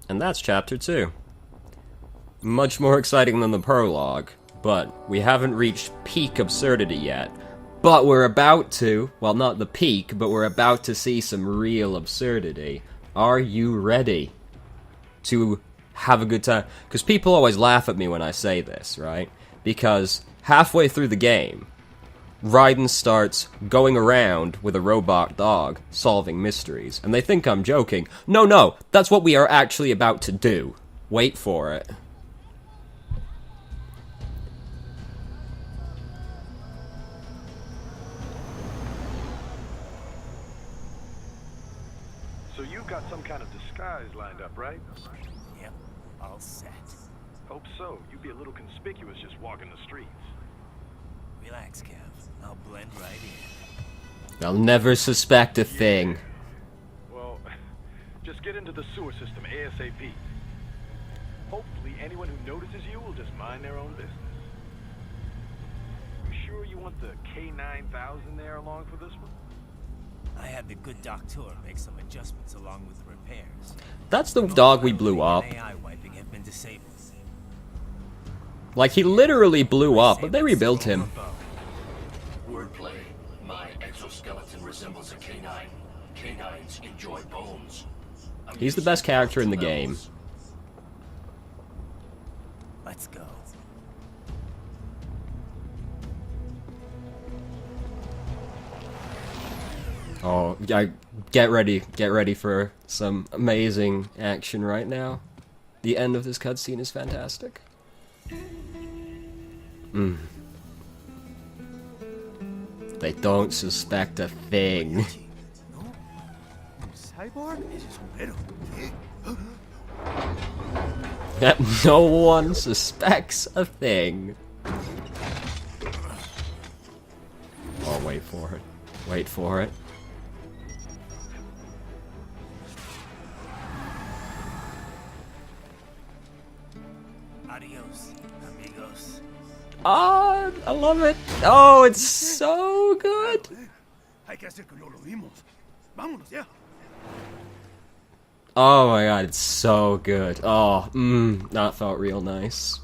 And that's Chapter 2. Much more exciting than the prologue, but we haven't reached peak absurdity yet. But we're about to, well, not the peak, but we're about to see some real absurdity. Are you ready to have a good time? Because people always laugh at me when I say this, right? Because halfway through the game, Raiden starts going around with a robot dog, solving mysteries, and they think I'm joking. No, that's what we are actually about to do. Wait for it. So you've got some kind of disguise lined up, right? Yep, all set. Hope so. You'd be a little conspicuous just walking the streets. Relax, Kev. I'll blend right in. They'll never suspect a thing. Well, just get into the sewer system ASAP. Hopefully anyone who notices you will just mind their own business. You sure you want the K9000 there along for this one? I had the good doctor make some adjustments along with the repairs. That's the dog we blew up. AI wiping have been disabled. Like, he literally blew up, but they rebuilt him. Wordplay. My exoskeleton resembles a canine. Canines enjoy bones. He's the best character in the game. Let's go. Oh, yeah, get ready for some amazing action right now. The end of this cutscene is fantastic. They don't suspect a thing. That no one suspects a thing. Oh, wait for it. Wait for it. Adios, amigos. Ah, I love it. Oh, it's so good. Oh my god, it's so good. Oh, that felt real nice.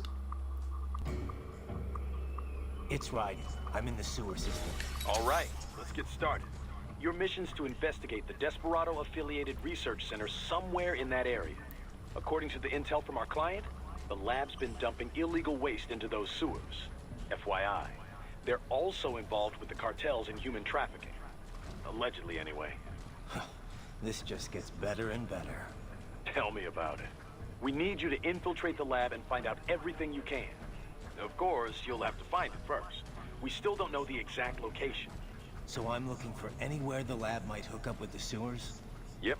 It's Raiden. I'm in the sewer system. All right, let's get started. Your mission's to investigate the Desperado-affiliated research center somewhere in that area. According to the intel from our client, the lab's been dumping illegal waste into those sewers. FYI, they're also involved with the cartels in human trafficking. Allegedly, anyway. This just gets better and better. Tell me about it. We need you to infiltrate the lab and find out everything you can. Of course, you'll have to find it first. We still don't know the exact location. So I'm looking for anywhere the lab might hook up with the sewers? Yep.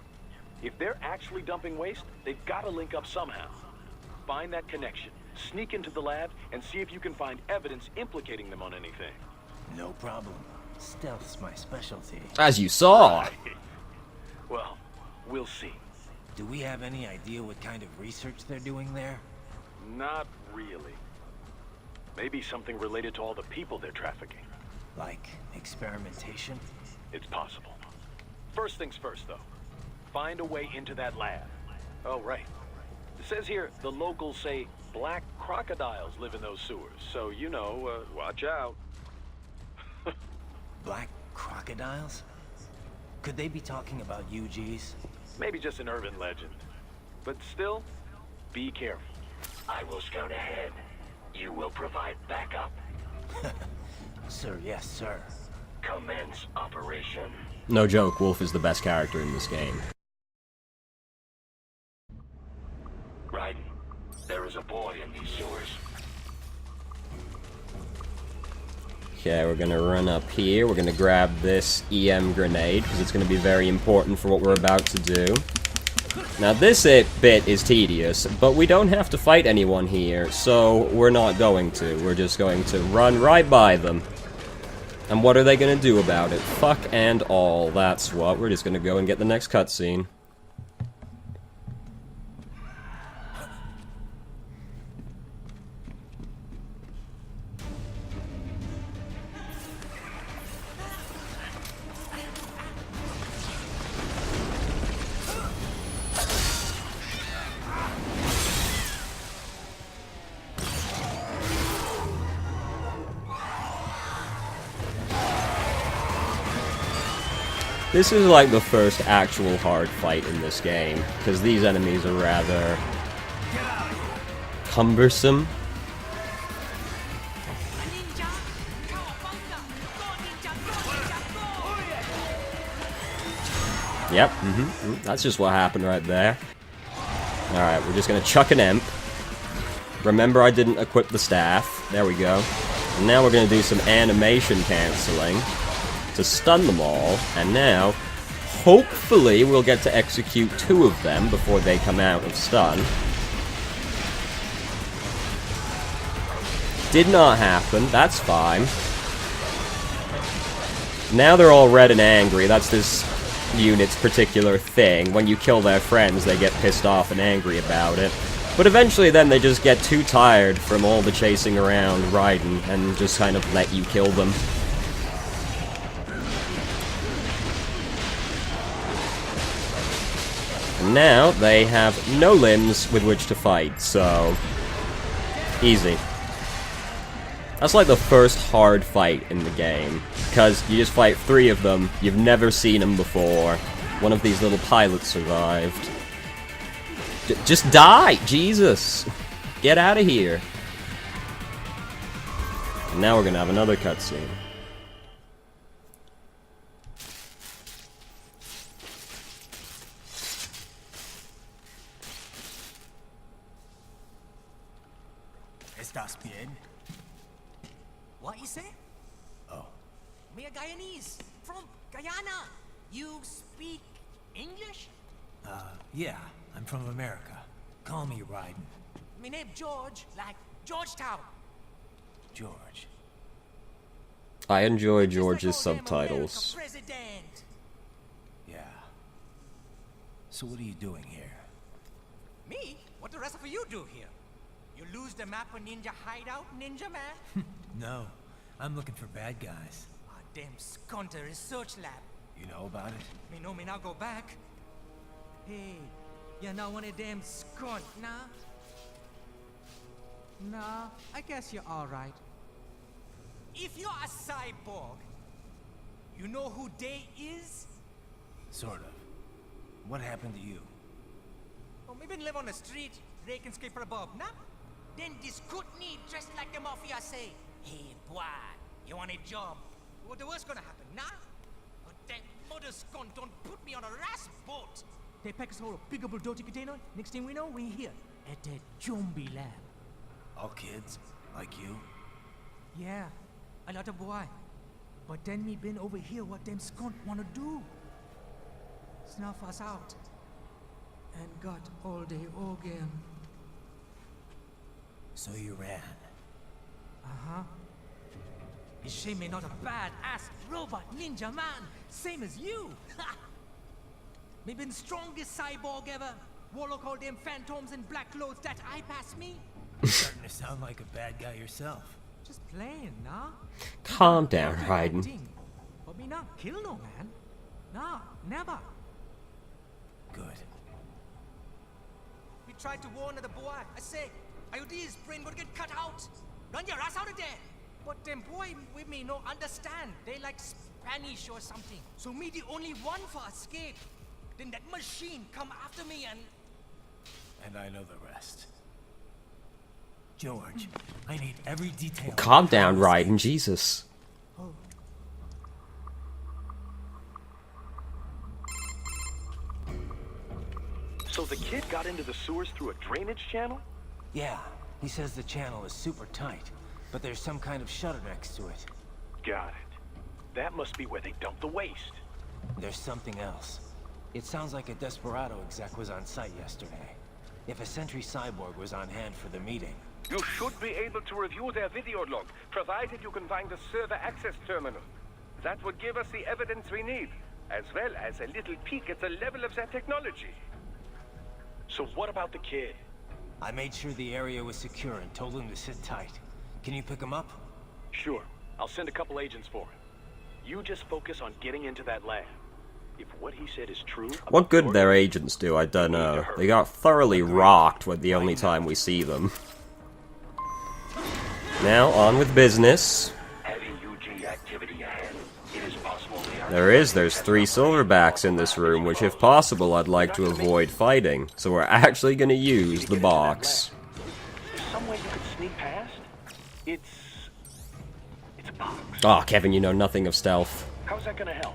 If they're actually dumping waste, they've got to link up somehow. Find that connection, sneak into the lab, and see if you can find evidence implicating them on anything. No problem. Stealth's my specialty. As you saw. Right. Well, we'll see. Do we have any idea what kind of research they're doing there? Not really. Maybe something related to all the people they're trafficking. Like experimentation? It's possible. First things first, though. Find a way into that lab. Oh, right. It says here, the locals say black crocodiles live in those sewers, so, you know, watch out. Black crocodiles? Could they be talking about UGs? Maybe just an urban legend. But still, be careful. I will scout ahead. You will provide backup. Sir, yes, sir. Commence operation. No joke, Wolf is the best character in this game. Raiden, there is a boy in these sewers. Okay, we're gonna run up here. We're gonna grab this EM grenade, because it's gonna be very important for what we're about to do. Now this bit is tedious, but we don't have to fight anyone here, so we're not going to. We're just going to run right by them. And what are they gonna do about it? Fuck and all, that's what. We're just gonna go and get the next cutscene. This is like the first actual hard fight in this game, because these enemies are rather cumbersome. Yep, that's just what happened right there. Alright, we're just gonna chuck an imp. Remember I didn't equip the staff. There we go. And now we're gonna do some animation cancelling to stun them all, and now, hopefully, we'll get to execute 2 of them before they come out of stun. Did not happen, that's fine. Now they're all red and angry, that's this unit's particular thing. When you kill their friends, they get pissed off and angry about it. But eventually then they just get too tired from all the chasing around Raiden and just kind of let you kill them. And now they have no limbs with which to fight, so easy. That's like the first hard fight in the game, because you just fight 3 of them, you've never seen them before. One of these little pilots survived. Just die! Jesus! Get out of here! And now we're gonna have another cutscene. ¿Estás bien? What you say? Oh. Me a Guyanese from Guyana. You speak English? Yeah, I'm from America. Call me Raiden. Me name George, like Georgetown. George. I enjoy Just George's like old damn subtitles. America president. Yeah. So what are you doing here? Me? What the rest of you do here? You lose the map of Ninja Hideout, Ninja Man? No, I'm looking for bad guys. Ah, damn skunter research lab. You know about it? Me know me now go back. Hey, you not one of them skunt, nah? Nah, I guess you're alright. If you're a cyborg, you know who they is? Sort of. What happened to you? Oh, me been live on the street, rake and scrape for above, nah? Then this Kootenai dressed like the mafia say, hey boy, you want a job? What the worst gonna happen, nah? But that mother skunt don't put me on a ras boat. They pack us whole a big old dirty container. Next thing we know, we're here at the zombie lab. All kids? Like you? Yeah, a lot of boy. But then me been over here what them skunt wanna do. Snuff us out. And got all the organ. So you ran. Uh-huh. Is she me not a bad-ass robot ninja man, same as you? Me been strongest cyborg ever. Warlock all them phantoms in black clothes that eye pass me. Starting to sound like a bad guy yourself. Just playing, nah? Calm down, Raiden. But me not kill no man. Nah, never. Good. We tried to warn the boy. I say, IOD's brain would get cut out. Run your ass out of there. But them boy with me no understand. They like Spanish or something. So me the only one for escape. Then that machine come after me and... And I know the rest. George, I need every detail. Calm down, Raiden, Jesus. Oh. So the kid got into the sewers through a drainage channel? Yeah, he says the channel is super tight, but there's some kind of shutter next to it. Got it. That must be where they dump the waste. There's something else. It sounds like a Desperado exec was on site yesterday. If a Sentry Cyborg was on hand for the meeting. You should be able to review their video log, provided you can find a server access terminal. That would give us the evidence we need, as well as a little peek at the level of their technology. So what about the kid? I made sure the area was secure and told him to sit tight. Can you pick him up? Sure. I'll send a couple agents for him. You just focus on getting into that lab. If what he said is true... What good their agents do, I don't know. They got thoroughly rocked with the only time we see them. Now, on with business. Heavy UG activity ahead. It is possible they are There's 3 silverbacks in this room, which if possible I'd like to avoid fighting. So we're actually gonna use the box. There's some way you could sneak past? It's a box. Oh, Kevin, you know nothing of stealth. How's that gonna help?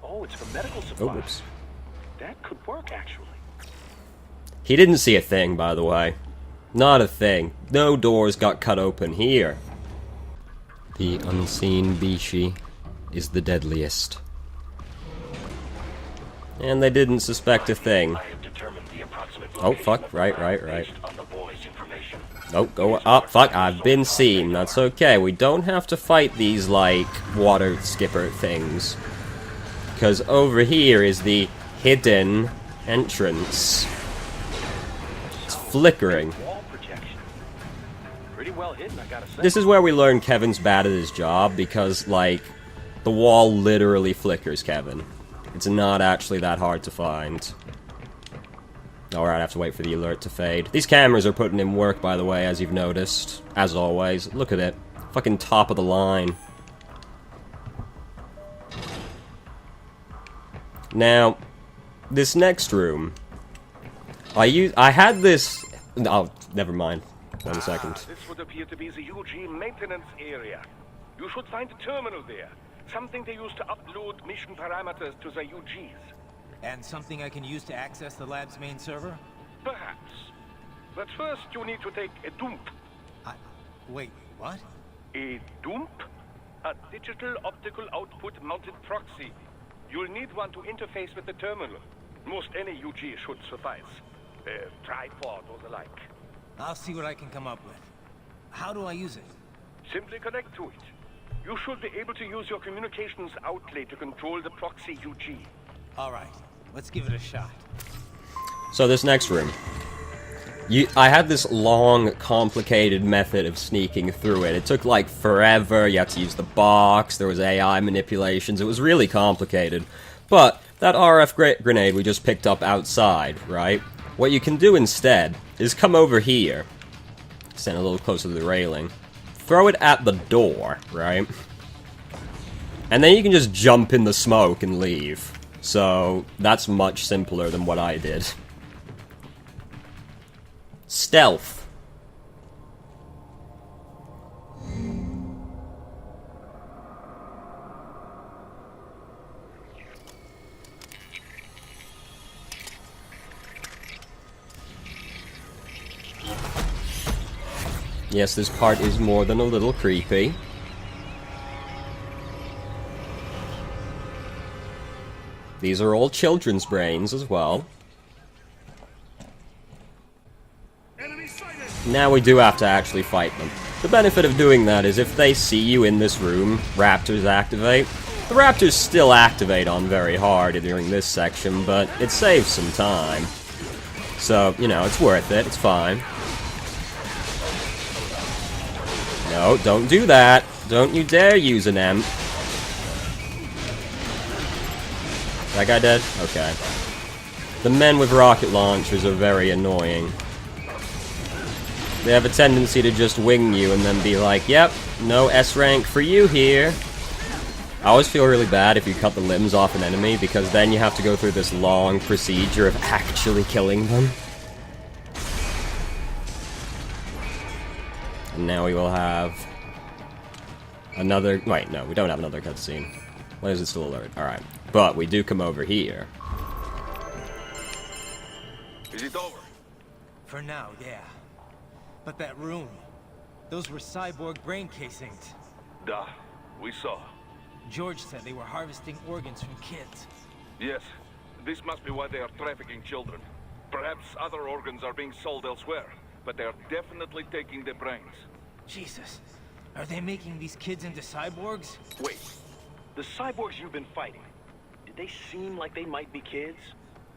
Oh, it's for medical supplies. Oh, whoops. That could work, actually. He didn't see a thing, by the way. Not a thing. No doors got cut open here. The unseen Bishi is the deadliest. And they didn't suspect a thing. Oh, fuck. Right. Oh, go up. Fuck, I've been seen. That's okay. We don't have to fight these, like, water skipper things. Because over here is the hidden entrance. It's flickering. Wall protection. Pretty well hidden, I gotta say. This is where we learn Kevin's bad at his job, because, like, the wall literally flickers, Kevin. It's not actually that hard to find. Alright, I have to wait for the alert to fade. These cameras are putting in work, by the way, as you've noticed. As always. Look at it. Fucking top of the line. Now, this next room... I had this... Oh, never mind. 1 second. This would appear to be the UG maintenance area. You should find a terminal there. Something they use to upload mission parameters to the UGs. And something I can use to access the lab's main server? Perhaps. But first you need to take a dump. Wait, what? A dump? A digital optical output mounted proxy. You'll need one to interface with the terminal. Most any UG should suffice. A tripod or the like. I'll see what I can come up with. How do I use it? Simply connect to it. You should be able to use your communications outlet to control the proxy UG. Alright, let's give it a shot. So this next room. I had this long, complicated method of sneaking through it. It took, like, forever. You had to use the box. There was AI manipulations. It was really complicated. But that RF grenade we just picked up outside, right? What you can do instead is come over here. Stand a little closer to the railing. Throw it at the door, right? And then you can just jump in the smoke and leave. So, that's much simpler than what I did. Stealth. Yes, this part is more than a little creepy. These are all children's brains as well. Now we do have to actually fight them. The benefit of doing that is if they see you in this room, raptors activate. The raptors still activate on very hard during this section, but it saves some time. So, you know, it's worth it, it's fine. No, don't do that. Don't you dare use an M. That guy dead? Okay. The men with rocket launchers are very annoying. They have a tendency to just wing you and then be like, yep, no S rank for you here. I always feel really bad if you cut the limbs off an enemy, because then you have to go through this long procedure of actually killing them. And now we will have another... Wait, no, we don't have another cutscene. Why is it still alert? Alright. But we do come over here. Is it over? For now, yeah. But that room, those were cyborg brain casings. Duh, we saw. George said they were harvesting organs from kids. Yes, this must be why they are trafficking children. Perhaps other organs are being sold elsewhere, but they are definitely taking their brains. Jesus, are they making these kids into cyborgs? Wait, the cyborgs you've been fighting, did they seem like they might be kids?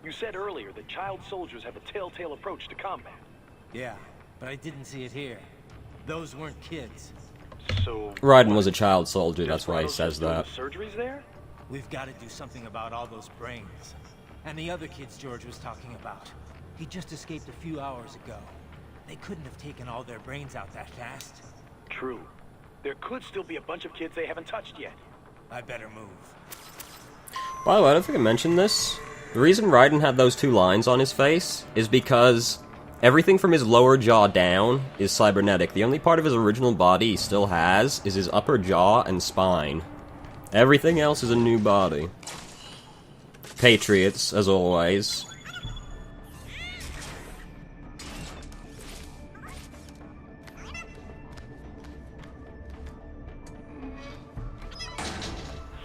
You said earlier that child soldiers have a telltale approach to combat. Yeah, but I didn't see it here. Those weren't kids. So... Raiden was a child soldier, that's why he says that. Surgeries there? We've got to do something about all those brains. And the other kids George was talking about. He just escaped a few hours ago. They couldn't have taken all their brains out that fast. True. There could still be a bunch of kids they haven't touched yet. I better move. By the way, I don't think I mentioned this. The reason Raiden had those 2 lines on his face is because everything from his lower jaw down is cybernetic. The only part of his original body he still has is his upper jaw and spine. Everything else is a new body. Patriots, as always.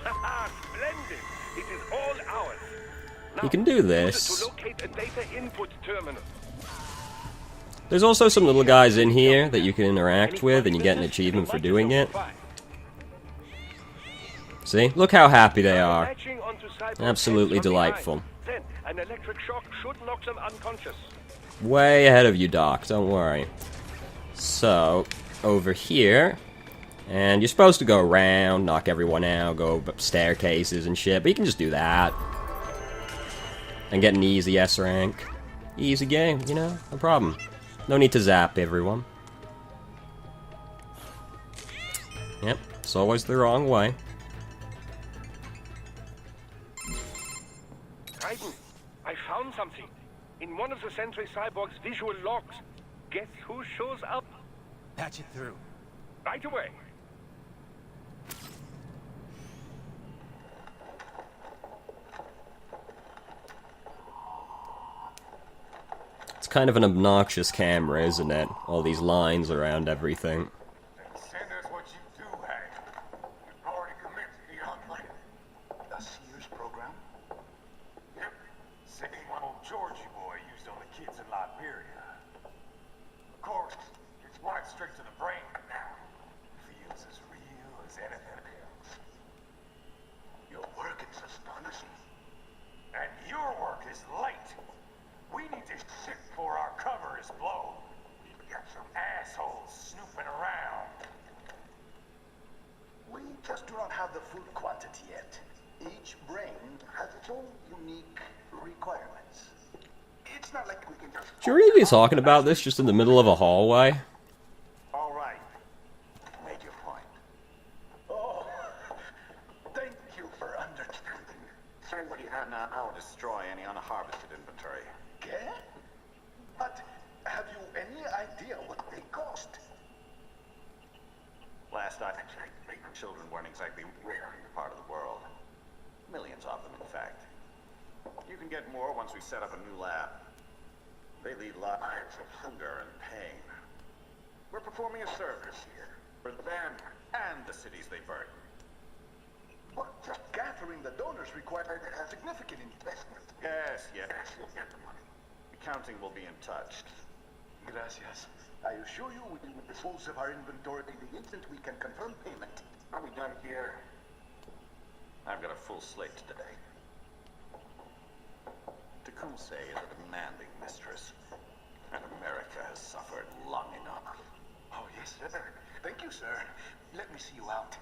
Splendid! It is all ours. You can do Use it this. to locate a data input terminal. There's also some little guys in here that you can interact with, and you get an achievement for doing it. See? Look how happy they are. Latching onto cyborg Absolutely heads from behind. delightful. Then an electric shock should knock them unconscious. Way ahead of you, Doc, don't worry. So, over here, and you're supposed to go around, knock everyone out, go up staircases and shit, but you can just do that. And get an easy S rank. Easy game, you know? No problem. No need to zap everyone. Yep, it's always the wrong way. Raiden, I found something. In one of the Sentry Cyborg's visual logs. Guess who shows up? Patch it through. Right away. It's kind of an obnoxious camera, isn't it? All these lines around everything. Send us what you do have. You've already commenced the online. The Sears program? Yep. Same one old Georgie boy used on the kids in Liberia. Of course, it's right straight to the brain now. Feels as real as anything else. Your work is astonishing. And your work is light. We need to shit before our cover is blown. We've got some assholes snooping around. We just do not have the full quantity yet. Each brain has its own unique requirements. It's not like we can just... Should we really be talking about this just in the middle of a hallway? All right. Make your point. Oh, thank you for understanding. Say what you have now, or destroy any unharvested inventory. Okay? But have you any idea what they cost? Last I checked, children weren't exactly rare in the part of the world. Millions of them, in fact. You can get more once we set up a new lab. They lead lives of hunger and pain. We're performing a service here for them and the cities they burden. But just gathering the donors required a significant investment. Yes, you'll get the money. Accounting will be in touch. Gracias. I assure you we will dispose of our inventory the instant we can confirm payment. Are we done here? I've got a full slate today. Tecumseh is a demanding mistress, and America has suffered long enough. Oh, yes, sir. Thank you, sir. Let me see you out.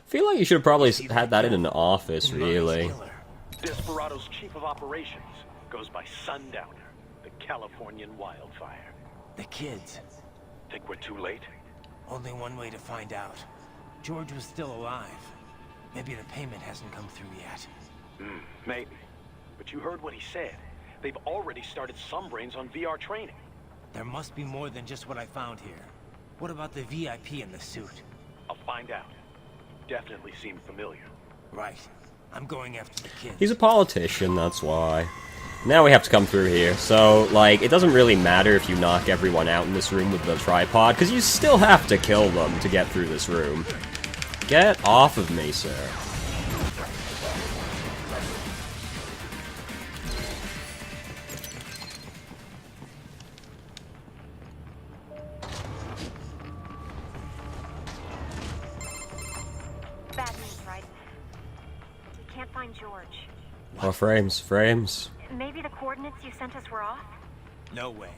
Feel like you should have probably had that in an office, really. Desperado's chief of operations goes by Sundowner, the Californian wildfire. The kids. Think we're too late? Only one way to find out. George was still alive. Maybe the payment hasn't come through yet. Maybe. But you heard what he said. They've already started some brains on VR training. There must be more than just what I found here. What about the VIP in the suit? I'll find out. Definitely seemed familiar. Right. I'm going after the kids. He's a politician, that's why. Now we have to come through here, so, like, it doesn't really matter if you knock everyone out in this room with the tripod, because you still have to kill them to get through this room. Get off of me, sir. Bad news, right? We can't find George. Oh, frames. Maybe the coordinates you sent us were off? No way.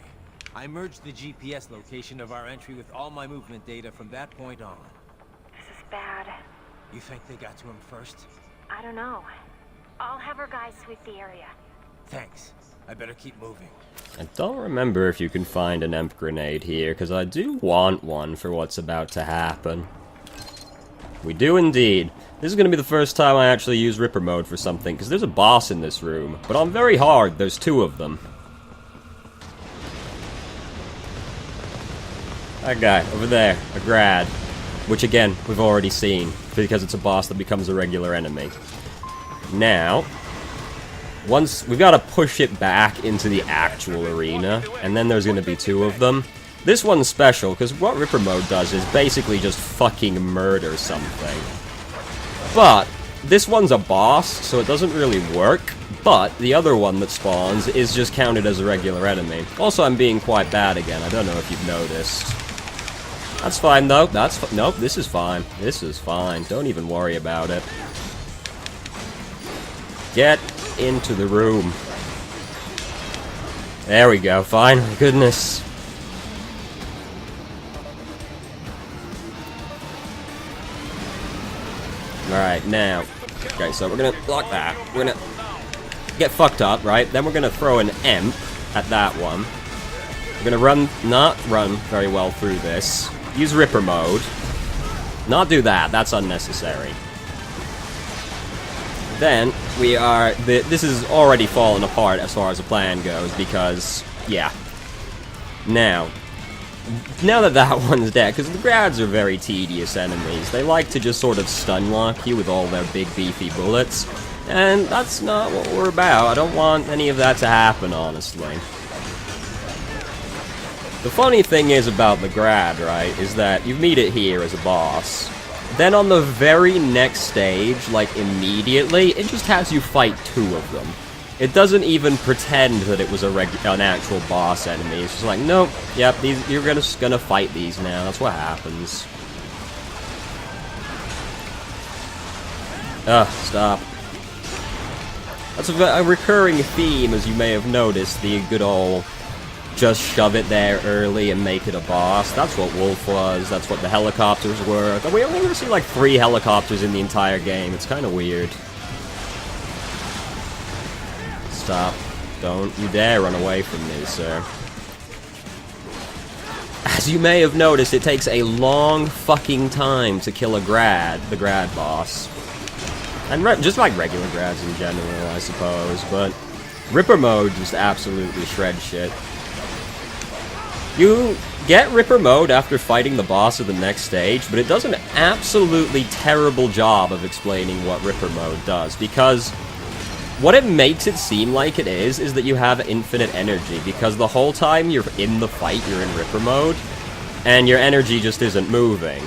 I merged the GPS location of our entry with all my movement data from that point on. This is bad. You think they got to him first? I don't know. I'll have our guys sweep the area. Thanks. I better keep moving. I don't remember if you can find an EMP grenade here, because I do want one for what's about to happen. We do indeed. This is going to be the first time I actually use Ripper mode for something, because there's a boss in this room. But on very hard, there's 2 of them. That guy, over there, a grad. Which, again, we've already seen, because it's a boss that becomes a regular enemy. Now, once we've got to push it back into the actual arena, and then there's going to be 2 of them. This one's special, because what Ripper mode does is basically just fucking murder something. But, this one's a boss, so it doesn't really work, but the other one that spawns is just counted as a regular enemy. Also, I'm being quite bad again, I don't know if you've noticed. That's fine, though. Nope, this is fine. This is fine. Don't even worry about it. Get into the room. There we go, finally, goodness. Alright, now. Okay, so we're gonna block that. We're gonna get fucked up, right? Then we're gonna throw an EMP at that one. We're gonna not run very well through this. Use Ripper mode. Not do that, that's unnecessary. Then, this is already fallen apart as far as the plan goes, because, yeah. Now that that one's dead, because the grads are very tedious enemies, they like to just sort of stun lock you with all their big beefy bullets, and that's not what we're about. I don't want any of that to happen, honestly. The funny thing is about the grad, right, is that you meet it here as a boss. Then on the very next stage, like immediately, it just has you fight 2 of them. It doesn't even pretend that it was an actual boss enemy. It's just like, nope, yep, you're just gonna fight these now. That's what happens. Stop. That's a recurring theme, as you may have noticed, the good old just shove it there early and make it a boss. That's what Wolf was, that's what the helicopters were. We only ever see like 3 helicopters in the entire game, it's kind of weird. Stop. Don't you dare run away from me, sir. As you may have noticed, it takes a long fucking time to kill the grad boss. And just like regular grads in general, I suppose, but Ripper mode just absolutely shreds shit. You get Ripper mode after fighting the boss of the next stage, but it does an absolutely terrible job of explaining what Ripper mode does, because what it makes it seem like it is that you have infinite energy, because the whole time you're in the fight, you're in Ripper mode, and your energy just isn't moving.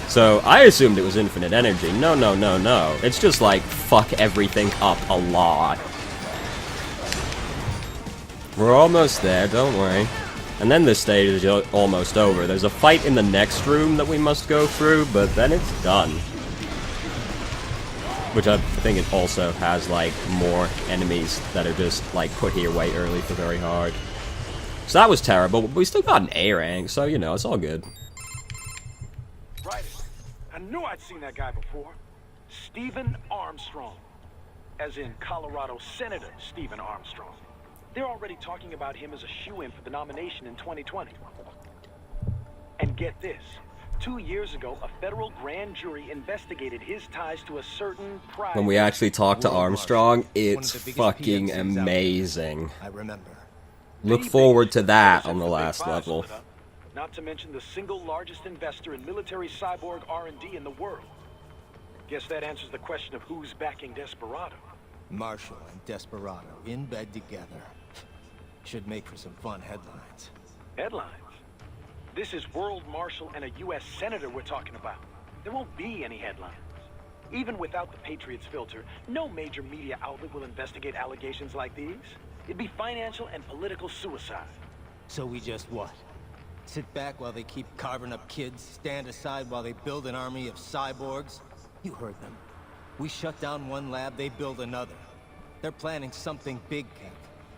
So, I assumed it was infinite energy. No, no, no, no. It's just like, fuck everything up a lot. We're almost there, don't worry. And then this stage is almost over. There's a fight in the next room that we must go through, but then it's done. Which I think it also has, like, more enemies that are just, like, put here way early for very hard. So that was terrible, but we still got an A rank, so, you know, it's all good. Right. I knew I'd seen that guy before. Stephen Armstrong. As in Colorado Senator Stephen Armstrong. They're already talking about him as a shoo-in for the nomination in 2020. And get this. 2 years ago, a federal grand jury investigated his ties to a certain private... When we actually talk to Armstrong, it's fucking amazing. I remember. Look forward to that on the last level. Not to mention the single largest investor in military cyborg R&D in the world. Guess that answers the question of who's backing Desperado. Marshall and Desperado in bed together. Should make for some fun headlines. Headlines? This is World Marshal and a U.S. Senator we're talking about. There won't be any headlines. Even without the Patriots filter, no major media outlet will investigate allegations like these. It'd be financial and political suicide. So we just what? Sit back while they keep carving up kids, stand aside while they build an army of cyborgs? You heard them. We shut down one lab, they build another. They're planning something big, Kent.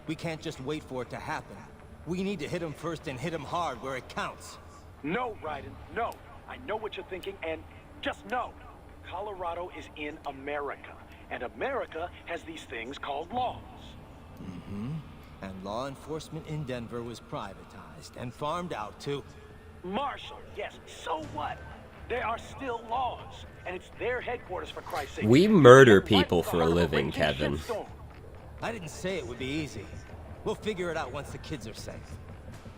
We can't just wait for it to happen. We need to hit them first and hit them hard where it counts. No, Raiden, no. I know what you're thinking, and just know. Colorado is in America, and America has these things called laws. Mm-hmm. And law enforcement in Denver was privatized and farmed out to... Marshall, yes, so what? There are still laws, and it's their headquarters, for Christ's sake. We murder people for a living, Kevin. I didn't say it would be easy. We'll figure it out once the kids are safe.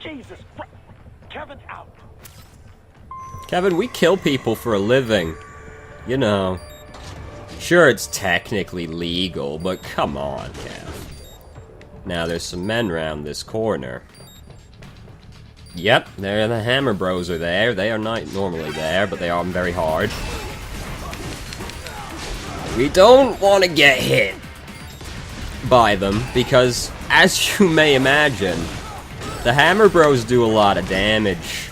Jesus Christ. Kevin, out. Kevin, we kill people for a living. You know. Sure, it's technically legal, but come on, Kev. Now, there's some men around this corner. Yep, there the Hammer Bros are there. They are not normally there, but they are very hard. We don't want to get hit by them, because, as you may imagine, the Hammer Bros do a lot of damage.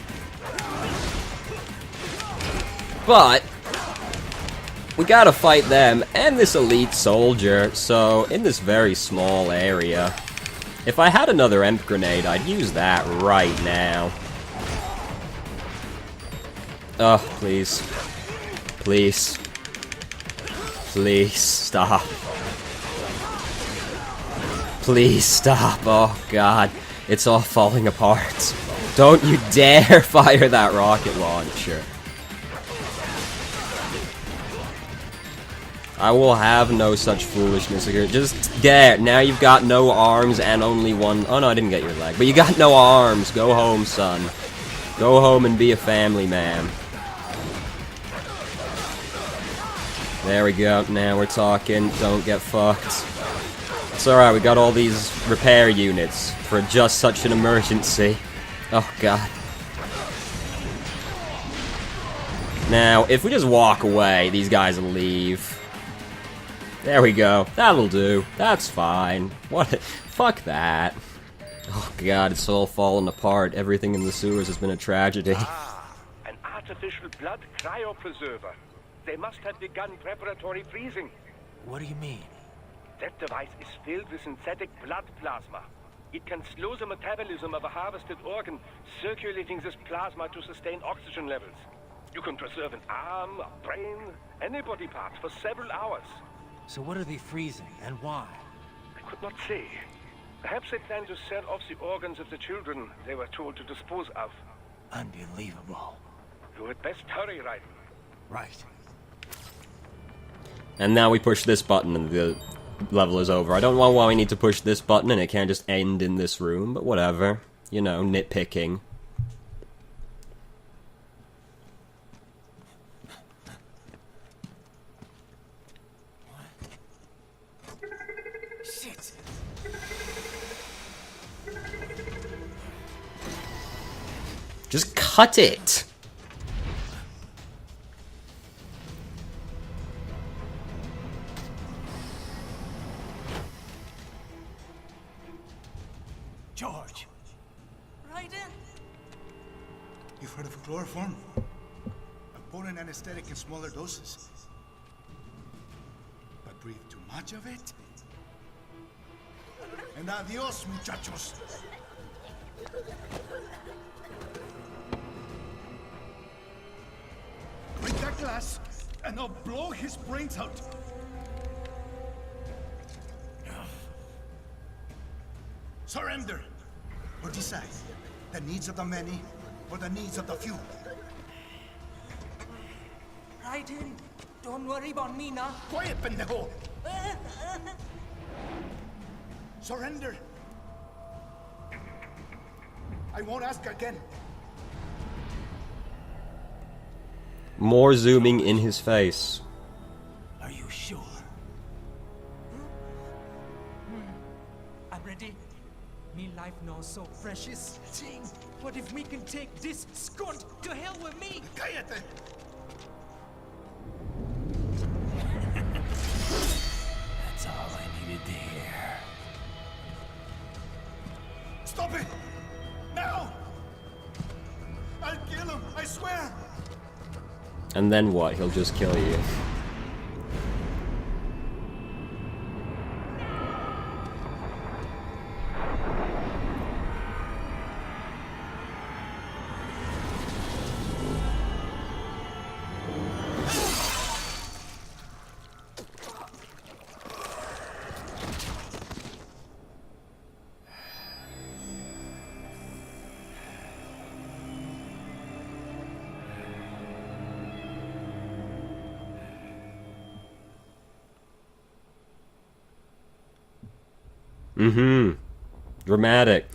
But we gotta fight them and this elite soldier, so in this very small area, if I had another Emp Grenade, I'd use that right now. Oh, please. Please. Please, stop. Please stop. Oh, God. It's all falling apart. Don't you dare fire that rocket launcher. I will have no such foolishness here. Just there. Now you've got no arms and only one. Oh no, I didn't get your leg. But you got no arms. Go home, son. Go home and be a family man. There we go. Now we're talking. Don't get fucked. It's alright, we got all these repair units for just such an emergency. Oh god. Now, if we just walk away, these guys will leave. There we go. That'll do. That's fine. What? Fuck that. Oh god, it's all falling apart. Everything in the sewers has been a tragedy. Ah, an artificial blood cryopreserver. They must have begun preparatory freezing. What do you mean? That device is filled with synthetic blood plasma. It can slow the metabolism of a harvested organ, circulating this plasma to sustain oxygen levels. You can preserve an arm, a brain, any body part for several hours. So what are they freezing, and why? I could not say. Perhaps they plan to sell off the organs of the children they were told to dispose of. Unbelievable. You had best hurry, Raiden. Right. And now we push this button and the level is over. I don't know why we need to push this button and it can't just end in this room, but whatever. You know, nitpicking. Shit. Just cut it! George. Right in. You've heard of chloroform? A potent anesthetic in smaller doses. But breathe too much of it? And adios, muchachos. Break that glass, and I'll blow his brains out. Surrender, or decide the needs of the many or the needs of the few. Right in. Don't worry about me now. Quiet, pendejo! Surrender. I won't ask again. More zooming in his face. Are you sure? I'm ready. Me life now so precious. Ting. What if we can take this skunt to hell with me? Cállate! That's all I needed to hear. Stop it! Now! I'll kill him, I swear! And then what? He'll just kill you. Mm-hmm. Dramatic.